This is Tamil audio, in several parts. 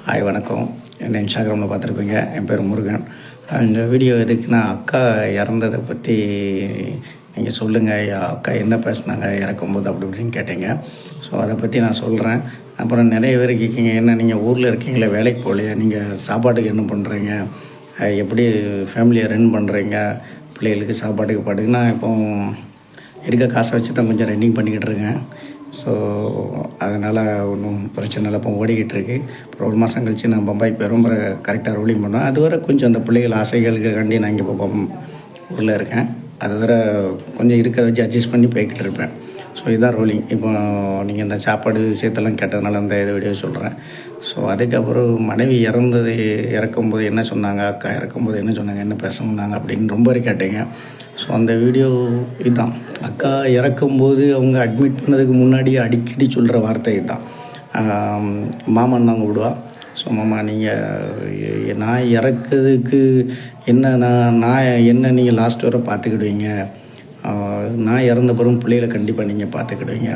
ஹாய் வணக்கம். என்ன இன்ஸ்டாகிராமில் பார்த்துருப்பீங்க. என் பேர் முருகன். இந்த வீடியோ எதுக்குன்னா, அக்கா இறந்ததை பற்றி நீங்கள் சொல்லுங்கள், அக்கா என்ன பேசுனாங்க இறக்கும்போது அப்படி இப்படின்னு கேட்டீங்க. ஸோ அதை பற்றி நான் சொல்கிறேன். அப்புறம் நிறைய பேர் கேட்குங்க, என்ன நீங்கள் ஊரில் இருக்கீங்களே, வேலைக்கு போகலையா, நீங்கள் சாப்பாட்டுக்கு என்ன பண்ணுறீங்க, எப்படி ஃபேமிலியை ரன் பண்ணுறீங்க, பிள்ளைகளுக்கு சாப்பாட்டுக்கு பாட்டுக்குன்னா இப்போ இருக்க காசை வச்சு தான் கொஞ்சம் ரன்னிங் பண்ணிக்கிட்டு இருக்கேன். ஸோ அதனால் ஒன்றும் பிரச்சனை இல்லை. இப்போ ஓடிக்கிட்டு இருக்கு. அப்புறம் ஒரு மாதம் கழித்து நான் பம்பாய் ரொம்ப கரெக்டாக ரோலிங் பண்ணேன். அது வரை கொஞ்சம் அந்த பிள்ளைகள் ஆசைகளுக்காண்டி நான் இங்கே இப்போ ஊரில் இருக்கேன். அது வரை கொஞ்சம் இருக்க வச்சு அட்ஜஸ்ட் பண்ணி போய்கிட்டு இருப்பேன். ஸோ இதுதான் ரோலிங். இப்போ நீங்கள் இந்த சாப்பாடு விஷயத்தெல்லாம் கேட்டதுனால அந்த இதை வீடியோ சொல்கிறேன். ஸோ அதுக்கப்புறம் மனைவி இறக்கும்போது என்ன சொன்னாங்க, அக்கா இறக்கும்போது என்ன சொன்னாங்க, என்ன பேச சொன்னாங்க அப்படின்னு ரொம்ப கேட்டீங்க. ஸோ அந்த வீடியோ இதுதான். அக்கா இறக்கும்போது அவங்க அட்மிட் பண்ணதுக்கு முன்னாடி அடிக்கடி சொல்கிற வார்த்தை இதுதான். மாமன் தான் கூப்பிடுவா. ஸோ மாமா, நீங்கள் நான் இறக்குறதுக்கு நான் என்ன நீங்கள் லாஸ்ட் வரை பார்த்துக்கிடுவீங்க, நான் இறந்த பிறகு பிள்ளைகளை கண்டிப்பாக நீங்கள் பார்த்துக்கிடுவீங்க,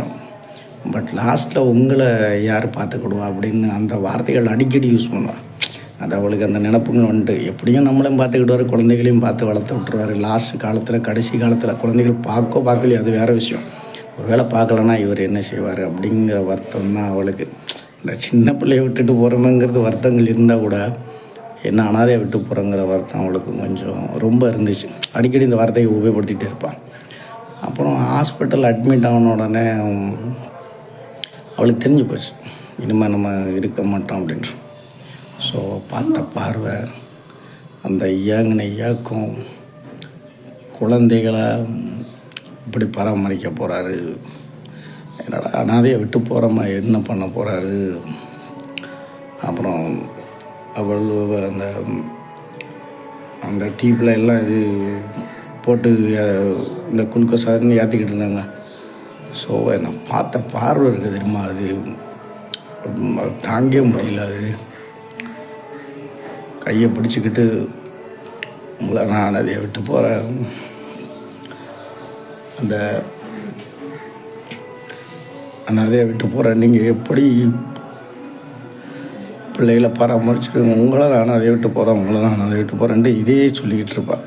பட் லாஸ்ட்டில் உங்களை யார் பார்த்துக்கிடுவா அப்படின்னு அந்த வார்த்தைகள் அடிக்கடி யூஸ் பண்ணுவாள். அது அவளுக்கு அந்த நினப்புகள் வந்துட்டு எப்படியும் நம்மளும் பார்த்துக்கிடுவார், குழந்தைகளையும் பார்த்து வளர்த்து விட்டுருவார். லாஸ்ட் காலத்தில், கடைசி காலத்தில் குழந்தைகள் பார்க்கலையே, அது வேறு விஷயம். ஒரு வேளை பார்க்கலன்னா இவர் என்ன செய்வார் அப்படிங்கிற வருத்தம் தான் அவளுக்கு. இந்த சின்ன பிள்ளையை விட்டுட்டு போகிறோமேங்கிறது வருத்தங்கள் இருந்தால் கூட, என்ன அனாதையை விட்டு போகிறோங்கிற வருத்தம் அவளுக்கு கொஞ்சம் ரொம்ப இருந்துச்சு. அடிக்கடி இந்த வார்த்தையை உபயோகப்படுத்திகிட்டே இருப்பாள். அப்புறம் ஹாஸ்பிட்டல் அட்மிட் ஆன உடனே அவளுக்கு தெரிஞ்சு போச்சு, இனிமேல் நம்ம இருக்க மாட்டோம் அப்படின்ட்டு. ஸோ பார்த்த பார்வை, அந்த ஏக்கம், குழந்தைகளை இப்படி பராமரிக்க போகிறாரு, என்னடா அனாதையை விட்டு போகிறோமா, என்ன பண்ண போகிறாரு. அப்புறம் அவள் அந்த டீப்பில் எல்லாம் இது போட்டு இந்த குளுக்கோஸான்னு ஏற்றிக்கிட்டு இருந்தாங்க. ஸோ என்னை பார்த்த பார்வை இருக்குது தெரியுமா, அது தாங்கவே முடியல. அது கையை பிடிச்சிக்கிட்டு, உங்களை நான் அதை விட்டு போகிறேன், அதை விட்டு போகிறேன், நீங்கள் எப்படி பிள்ளைகளை பராமரிச்சுருங்க, உங்களை தான் அதை விட்டு போகிறேன், உங்களை தான் அதை விட்டு போகிறேன்ட்டு இதே சொல்லிக்கிட்டு இருப்பாள்.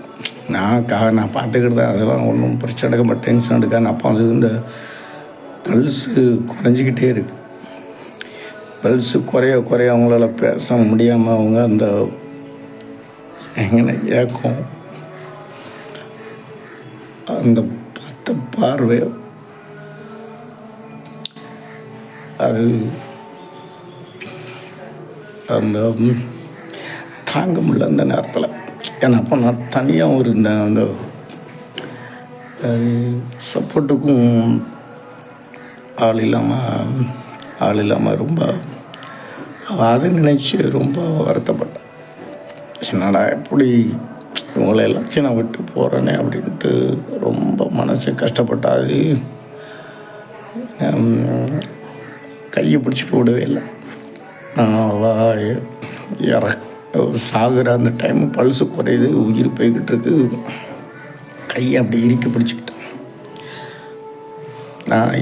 நான் பார்த்துக்கிட்டு தான், அதெல்லாம் ஒன்றும் பிரச்சனை எடுக்க, டென்ஷன் எடுக்க. அப்போ அது இந்த பல்ஸு குறைஞ்சிக்கிட்டே இருக்குது. பல்ஸு குறைய அவங்களால பேச முடியாமல் அவங்க அந்த எങ്ങനെ ஏக்கம், அந்த பார்த்த பார்வை, அது அந்த தாங்க முடியல அந்த நேரத்தில். ஏன்னா அப்போ நான் தனியாகவும் இருந்தேன். அந்த சப்போர்ட்டுக்கும் ஆள் இல்லாமல் ரொம்ப அதை நினச்சி ரொம்ப வருத்தப்பட்டேன். என்னடா எப்படி இவங்களை எல்லாத்தையும் நான் விட்டு போகிறேனே அப்படின்ட்டு ரொம்ப மனசு கஷ்டப்பட்டாது. கையை பிடிச்சிட்டு விடவே இல்லை. சாகுற அந்த டைம் பல்ஸு குறையுது, உயிர் போய்கிட்டு இருக்கு, கையை அப்படி இறுக்கி பிடிச்சிக்கிட்டேன். நான்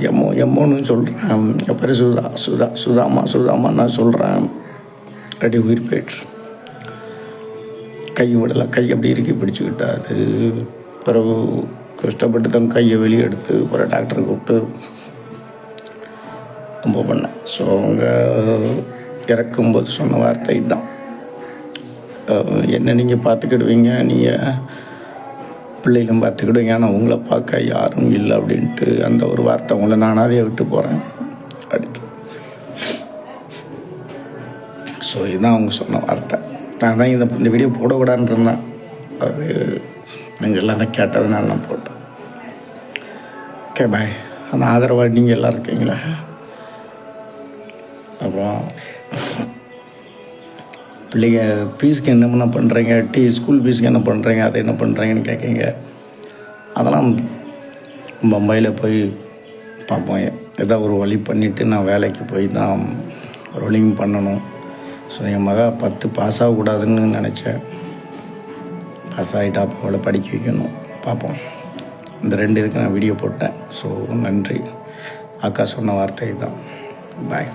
எம்மோன்னு சொல்கிறேன், என் பேர் சுதாமா நான் சொல்கிறேன், அப்படி உயிர் போயிடுச்சு. கை விடலை, கை அப்படி இறுக்கி பிடிச்சிக்கிட்டா. அது பிறகு கஷ்டப்பட்டு தான் கையை வெளியே எடுத்து பிறகு டாக்டரை கூப்பிட்டு ரொம்ப பண்ணேன். ஸோ அவங்க இறக்கும்போது சொன்ன வார்த்தை இதுதான், என்ன நீங்கள் பார்த்துக்கிடுவீங்க, நீங்கள் பிள்ளைகளும் பார்த்துக்கிடுவீங்க, ஆனால் உங்களை பார்க்க யாரும் இல்லை அப்படின்ட்டு அந்த ஒரு வார்த்தை, உங்களை நானாதே விட்டு போகிறேன் அப்படின்ட்டு. ஸோ இதுதான் அவங்க சொன்ன வார்த்தை. நான் தான் இந்த வீடியோ போடக்கூடாதுன்னு இருந்தேன். அது நீங்கள் எல்லாம் கேட்டதுனால நான் போட்டேன். Okay bye. அந்த ஆதரவாக நீங்கள் எல்லாம் இருக்கீங்களா? அப்புறம் பிள்ளைங்க ஃபீஸுக்கு என்ன பண்ணுறீங்க, ஸ்கூல் ஃபீஸுக்கு என்ன பண்ணுறீங்க, அதை என்ன பண்ணுறீங்கன்னு கேட்குங்க. அதெல்லாம் பம்பாயில் போய் பார்ப்போம். ஏதோ ஒரு வழி பண்ணிவிட்டு நான் வேலைக்கு போய் தான் ரோலிங் பண்ணணும். ஸோ என் மக 10 பாஸ் ஆகக்கூடாதுன்னு நினச்சேன். பாஸ் ஆகிட்டா அப்போ அவளை படிக்க வைக்கணும். பார்ப்போம். இந்த 2 இதுக்கு நான் வீடியோ போட்டேன். ஸோ நன்றி. அக்கா சொன்ன வார்த்தை தான். பாய்.